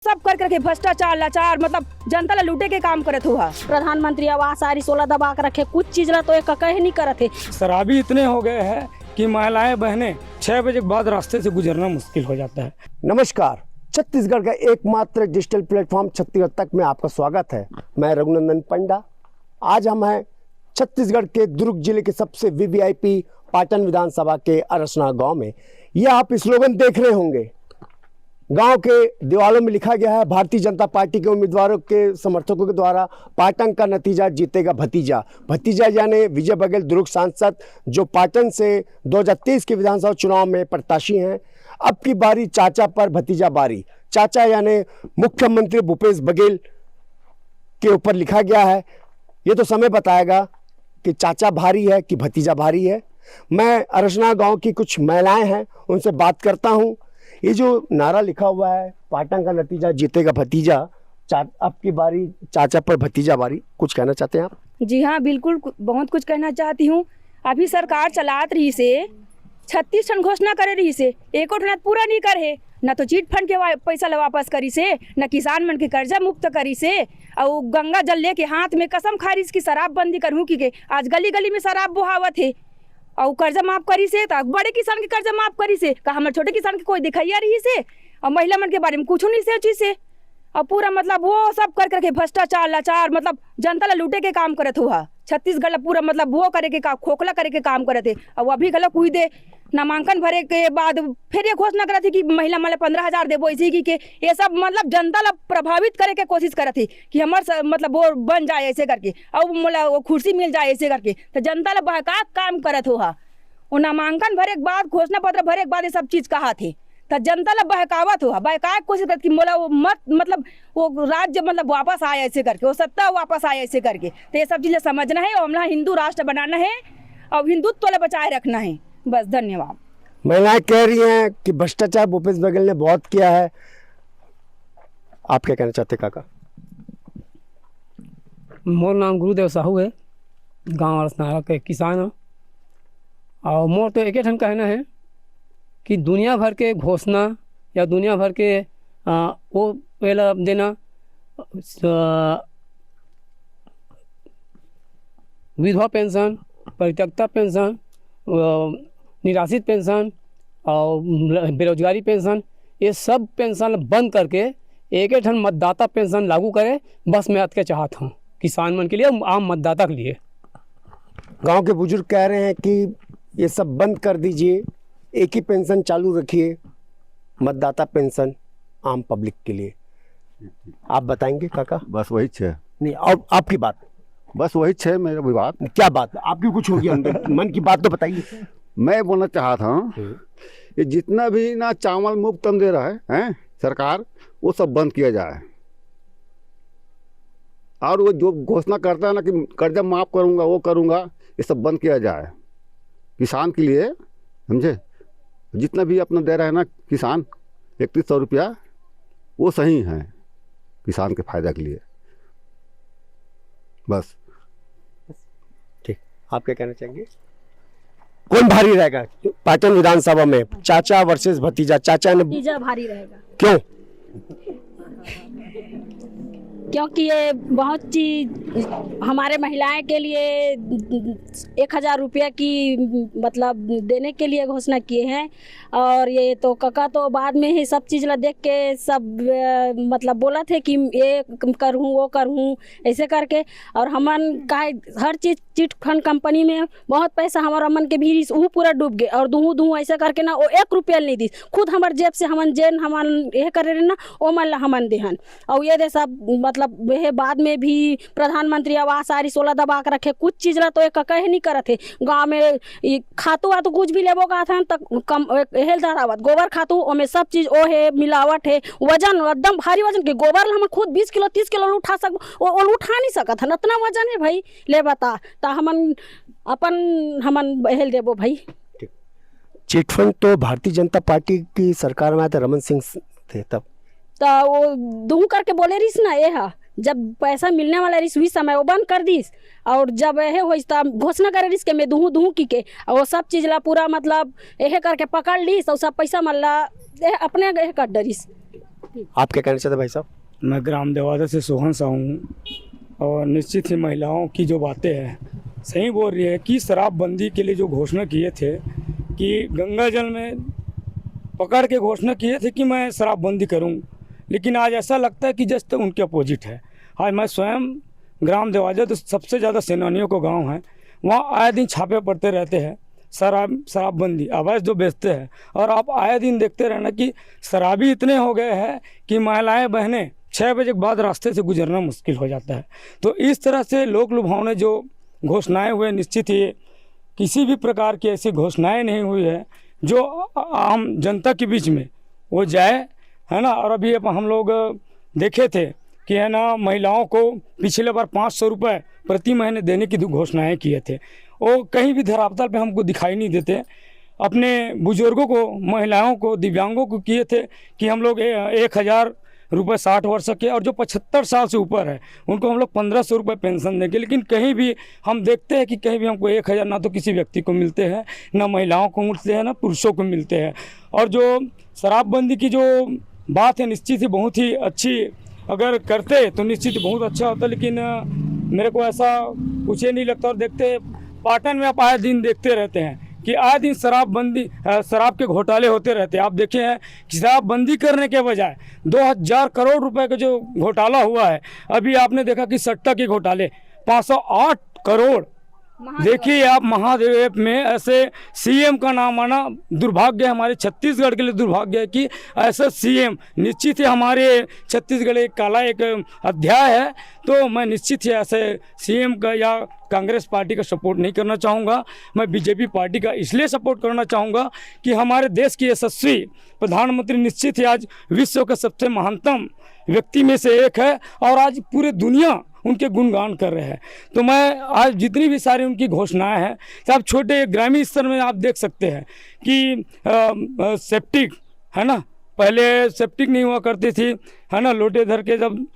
सब कर करके भ्रष्टाचार लाचार मतलब जनता ला लूटे के काम करत हुआ। प्रधानमंत्री आवास आरी 16 दबा के रखे, कुछ चीज ला तो एक कहे नहीं करत है। शराबी इतने हो गए हैं कि महिलाएं बहनें 6 बजे के बाद रास्ते से गुजरना मुश्किल हो जाता है। नमस्कार, छत्तीसगढ़ का एकमात्र डिजिटल प्लेटफॉर्म छत्तीसगढ़ तक में आपका स्वागत है। मैं रघुनंदन पंडा। आज हम हैं छत्तीसगढ़ के दुर्ग जिले के सबसे वीवीआईपी पाटन विधानसभा के अरसना गांव में। यह आप स्लोगन देख रहे होंगे, गांव के दीवारों में लिखा गया है, भारतीय जनता पार्टी के उम्मीदवारों के समर्थकों के द्वारा पाटन का नतीजा जीतेगा भतीजा। भतीजा यानी विजय बघेल दुर्ग सांसद, जो पाटन से 2023 के विधानसभा चुनाव में प्रत्याशी हैं। अब की बारी चाचा पर भतीजा बारी। चाचा यानी मुख्यमंत्री भूपेश बघेल के ऊपर लिखा गया है। ये तो समय बताएगा कि चाचा भारी है कि भतीजा भारी है। मैं अरसना गांव की कुछ महिलाएं हैं, उनसे बात करता हूं। ये जो नारा लिखा हुआ है, पाटन का नतीजा जीतेगा भतीजा, अब की बारी चाचा पर भतीजा बारी, कुछ कहना चाहते हैं आप? जी हाँ, बिल्कुल बहुत कुछ कहना चाहती हूँ। अभी सरकार चलात रही से 36 टन घोषणा करे रही से, एको ठन पूरा नहीं करे। न तो चीट फंड के पैसा वापस करी से, न किसान मन के कर्जा मुक्त करी से, और गंगा जल लेके हाथ में कसम खारिज की शराब बंदी करूँ की आज गली गली में शराब बुहावत है। और कर्जा माफ करी से, तो बड़े किसान के कर्जा माफ करी से, का हमारे छोटे किसान के कोई दिखाइया रही से, और महिला मन के बारे में कुछ नहीं सोची से। और पूरा मतलब वो सब कर करके भ्रष्टाचार लाचार मतलब जनता ला लूटे के काम करत हुआ। छत्तीसगढ़ पूरा मतलब वो करे के खोखला करे के काम करत है। और अभी गलत हुई दे नामांकन भरे के बाद फिर ये घोषणा करत थी कि महिला माले 15,000 देबो, इसी की के ये सब मतलब जनता ला प्रभावित करे के कोशिश करत थी कि हमार मतलब वो बन जाए ऐसे करके, और मतलब वो कुर्सी मिल जाए ऐसे करके। तो जनता ला बहका काम करत हुआ। वो नामांकन भरे के बाद, घोषणा पत्र भरे के बाद ये सब चीज कहा थे, तो जनता ला बहकावत हुआ, बहका कोशिश करती मोला वो मत मतलब वो राज्य मतलब वापस आए ऐसे करके, वो सत्ता वापस आए ऐसे करके। तो ये सब चीजें समझना है और हमारा हिंदू राष्ट्र बनाना है और हिंदुत्व ला बचाए रखना है। बस, धन्यवाद। महिलाएं कह रही हैं कि भ्रष्टाचार भूपेश बघेल ने बहुत किया है। आप क्या कहना चाहते काका? मोर नाम गुरुदेव साहू है, गाँव अरसनारा के किसान है। और मोर तो एक ठन कहना है कि दुनिया भर के घोषणा या दुनिया भर के वो पहला देना विधवा पेंशन, परित्यक्ता पेंशन, निराश्रित पेंशन और बेरोजगारी पेंशन, ये सब पेंशन बंद करके एक ठन मतदाता पेंशन लागू करे। बस मैं अत के चाहता हूँ किसान मन के लिए, आम मतदाता के लिए। गांव के बुजुर्ग कह रहे हैं कि ये सब बंद कर दीजिए, एक ही पेंशन चालू रखिए, मतदाता पेंशन आम पब्लिक के लिए। आप बताएंगे काका? बस वही छे नहीं, और आपकी बात? बस वही छे मेरा विवाद। क्या बात आपकी कुछ होगी अंदर मन की बात तो बताइए। मैं बोलना चाहता हूँ ये जितना भी ना चावल मुफ्त हम दे रहा है सरकार, वो सब बंद किया जाए। और वो जो घोषणा करता है ना कि कर्जा माफ करूँगा, वो करूँगा, ये सब बंद किया जाए किसान के लिए, समझे। जितना भी अपना दे रहा है ना किसान 3100 रुपया, वो सही है किसान के फायदा के लिए। बस ठीक, आप क्या कहना चाहेंगे? कौन भारी रहेगा पाटन विधानसभा में, चाचा वर्सेस भतीजा? चाचा ने भतीजा भारी रहेगा। क्यों? क्योंकि ये बहुत चीज हमारे महिलाएं के लिए 1,000 रुपया की मतलब देने के लिए घोषणा किए हैं। और ये तो काका तो बाद में ही सब चीज़ ला देख के सब मतलब बोला थे कि ये करूँ वो करूँ ऐसे करके। और हमन का हर चीज़ चिट फंड कंपनी में बहुत पैसा हमारा मन के भी वो पूरा डूब गए। और दूँ ऐसा करके ना वो 1 रुपया नहीं दी, खुद हमारे जेब से हमन जेन हमन ये करे रहे ना वो मन ला हमन देहन। और ये दे सब मतलब वह बाद में भी प्रधानमंत्री आवास आरी 16 दबा के रखे, कुछ चीज ला तो एक कहे नहीं करत है। गांव में खातू वातू कुछ भी लेबो का था तक कम हेल धरावत गोबर खातू, ओमे सब चीज ओ है, मिलावट है। वजन एकदम भारी वजन के गोबर ला हम खुद 20 किलो 30 किलो उठा सक, वो उठा नहीं सकत है, इतना वजन है भाई। ले बता ता हमन अपन हमन हेल देबो भाई। चिटफंड तो भारतीय जनता पार्टी की सरकार में आया था, रमन सिंह थे तब। तो वो दूँ करके बोले रहीस ना, ये हा जब पैसा मिलने वाला रही उस समय वो बंद कर दीस। और जब यह हो घोषणा करे रही मैं दूँ की के, और वो सब चीज ला पूरा मतलब यह करके पकड़ लीस और सब पैसा मल्ला अपने कर डरीस। आप क्या कहना चाहते हैं भाई साहब? मैं ग्राम देवादा से सोहन साहू हूँ और निश्चित ही महिलाओं की जो बातें हैं सही बोल रही है कि शराबबंदी के लिए जो घोषणा किए थे कि गंगा जल में पकड़ के घोषणा किए थे कि मैं शराबबंदी करूँ, लेकिन आज ऐसा लगता है कि जस्ट उनके अपोजिट है। आज मैं स्वयं ग्राम देवादा तो सबसे ज़्यादा सेनानियों का गांव है, वहाँ आए दिन छापे पड़ते रहते हैं शराबबंदी अवैध जो बेचते हैं। और आप आए दिन देखते रहना कि शराबी इतने हो गए हैं कि महिलाएं बहनें 6 बजे के बाद रास्ते से गुजरना मुश्किल हो जाता है। तो इस तरह से लोक लुभावने जो घोषणाएं हुए, निश्चित ही किसी भी प्रकार की ऐसी घोषणाएं नहीं हुई है जो आम जनता के बीच में वो जाए, है ना। और अभी हम लोग देखे थे कि है ना महिलाओं को पिछले बार 500 रुपये प्रति महीने देने की घोषणाएं किए थे, वो कहीं भी धरातल पे हमको दिखाई नहीं देते। अपने बुजुर्गों को, महिलाओं को, दिव्यांगों को किए थे कि हम लोग 1000 रुपये 60 वर्ष के, और जो 75 साल से ऊपर है उनको हम लोग 1500 रुपये पेंशन देंगे। लेकिन कहीं भी हम देखते हैं कि कहीं भी हमको 1000 ना तो किसी व्यक्ति को मिलते हैं, ना महिलाओं को मिलते हैं, ना पुरुषों को मिलते हैं। और जो शराबबंदी की जो बात है निश्चित ही बहुत ही अच्छी, अगर करते तो निश्चित बहुत अच्छा होता, लेकिन मेरे को ऐसा कुछ ही नहीं लगता। और देखते पाटन में आप आए दिन देखते रहते हैं कि आए दिन शराब के घोटाले होते रहते हैं। आप देखे हैं कि शराबबंदी करने के बजाय 2000 करोड़ रुपए का जो घोटाला हुआ है, अभी आपने देखा कि सट्टा के घोटाले 508 करोड़। देखिए आप, महादेव में ऐसे सीएम का नाम आना दुर्भाग्य है, हमारे छत्तीसगढ़ के लिए दुर्भाग्य है कि ऐसा सीएम। निश्चित ही हमारे छत्तीसगढ़ एक काला एक अध्याय है, तो मैं निश्चित ही ऐसे सीएम का या कांग्रेस पार्टी का सपोर्ट नहीं करना चाहूँगा। मैं बीजेपी पार्टी का इसलिए सपोर्ट करना चाहूँगा कि हमारे देश की यशस्वी प्रधानमंत्री निश्चित ही आज विश्व के सबसे महानतम व्यक्ति में से एक है, और आज पूरे दुनिया उनके गुणगान कर रहे हैं। तो मैं आज जितनी भी सारी उनकी घोषणाएं हैं, सब छोटे ग्रामीण स्तर में आप देख सकते हैं कि सेप्टिक, है ना, पहले सेप्टिक नहीं हुआ करती थी, है ना, लोटे धर के जब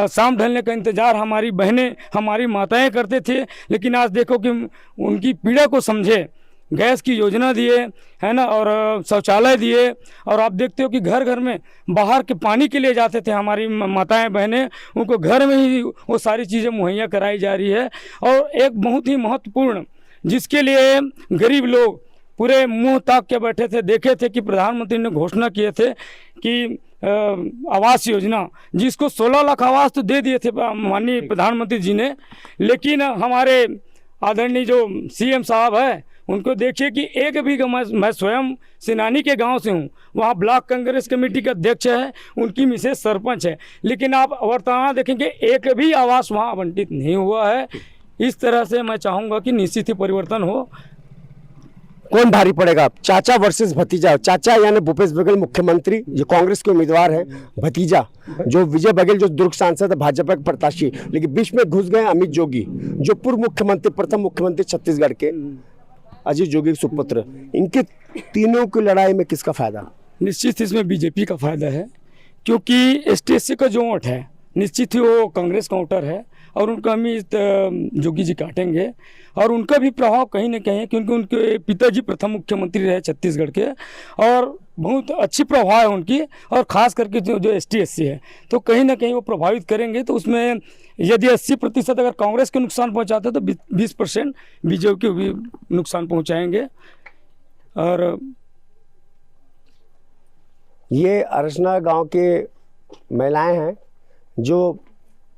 शाम ढलने का इंतज़ार हमारी बहनें, हमारी माताएं करते थे। लेकिन आज देखो कि उनकी पीड़ा को समझे, गैस की योजना दिए, है ना, और शौचालय दिए। और आप देखते हो कि घर घर में बाहर के पानी के लिए जाते थे हमारी माताएं बहनें, उनको घर में ही वो सारी चीज़ें मुहैया कराई जा रही है। और एक बहुत ही महत्वपूर्ण, जिसके लिए गरीब लोग पूरे मुंह ताक के बैठे थे, देखे थे कि प्रधानमंत्री ने घोषणा किए थे कि आवास योजना, जिसको 16 लाख आवास तो दे दिए थे माननीय प्रधानमंत्री जी ने। लेकिन हमारे आदरणीय जो सीएम साहब है, उनको देखिए कि एक भी, मैं स्वयं सेनानी के गांव से हूं, वहां ब्लॉक कांग्रेस कमेटी का अध्यक्ष है, उनकी मिसेज सरपंच है, लेकिन आप वर्तमान देखेंगे एक भी आवास वहां आवंटित नहीं हुआ है। इस तरह से मैं चाहूँगा कि निश्चित ही परिवर्तन हो। कौन भारी पड़ेगा? चाचा वर्सेस भतीजा। चाचा यानी भूपेश बघेल मुख्यमंत्री जो कांग्रेस के उम्मीदवार हैं, भतीजा जो विजय बघेल जो दुर्ग सांसद है भाजपा के प्रत्याशी, लेकिन बीच में घुस गए अमित जोगी जो पूर्व मुख्यमंत्री, प्रथम मुख्यमंत्री छत्तीसगढ़ के अजीत जोगी सुपुत्र। इनके तीनों की लड़ाई में किसका फायदा? निश्चित इसमें बीजेपी का फायदा है, क्योंकि एसटीएससी का जो वोट है निश्चित ही वो कांग्रेस का वोटर है, और उनका अमित जोगी जी काटेंगे। और उनका भी प्रभाव कहीं ना कहीं, क्योंकि उनके पिताजी प्रथम मुख्यमंत्री रहे छत्तीसगढ़ के, और बहुत अच्छी प्रभाव है उनकी। और ख़ास करके जो एसटीएससी है, तो कहीं ना कहीं वो प्रभावित करेंगे। तो उसमें यदि 80% अगर कांग्रेस को नुकसान पहुंचाते तो 20% बीजेपी को भी नुकसान पहुंचाएंगे। और ये अरसना गांव के महिलाएं हैं जो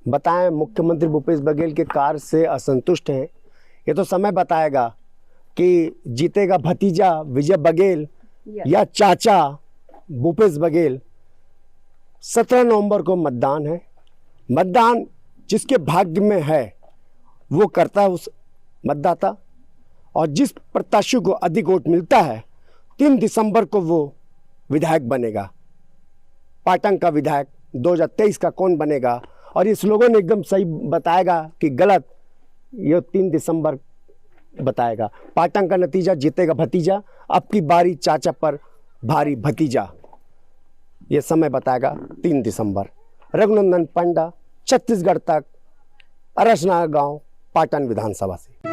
बताएं मुख्यमंत्री भूपेश बघेल के कार्य से असंतुष्ट हैं। ये तो समय बताएगा कि जीतेगा भतीजा विजय बघेल या चाचा भूपेश बघेल। 17 नवंबर को मतदान है। मतदान जिसके भाग्य में है वो करता है उस मतदाता, और जिस प्रत्याशी को अधिक वोट मिलता है 3 दिसंबर को वो विधायक बनेगा। पाटन का विधायक 2023 का कौन बनेगा, और इस लोगों ने एकदम सही बताएगा कि गलत, ये 3 दिसंबर बताएगा। पाटन का नतीजा जीतेगा भतीजा, अब की बारी चाचा पर भारी भतीजा, ये समय बताएगा 3 दिसंबर। रघुनंदन पंडा, छत्तीसगढ़ तक, अरसना गांव, पाटन विधानसभा से।